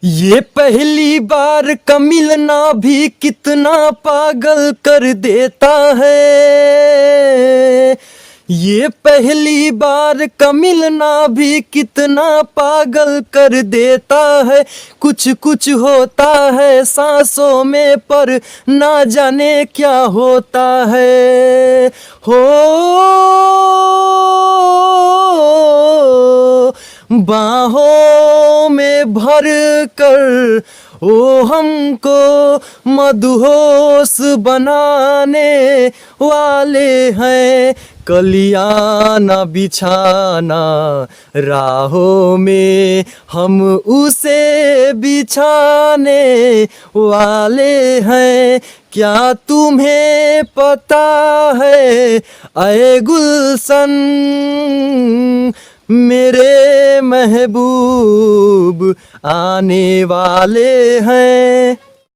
ये पहली बार का मिलना भी कितना पागल कर देता है। ये पहली बार का मिलना भी कितना पागल कर देता है। कुछ कुछ होता है सांसों में पर ना जाने क्या होता है। हो बाहों में भर कर ओ हमको मदहोश बनाने वाले हैं। कलियां ना बिछाना राहों में, हम उसे बिछाने वाले हैं। क्या तुम्हें पता है ऐ गुलशन, मेरे महबूब आने वाले हैं।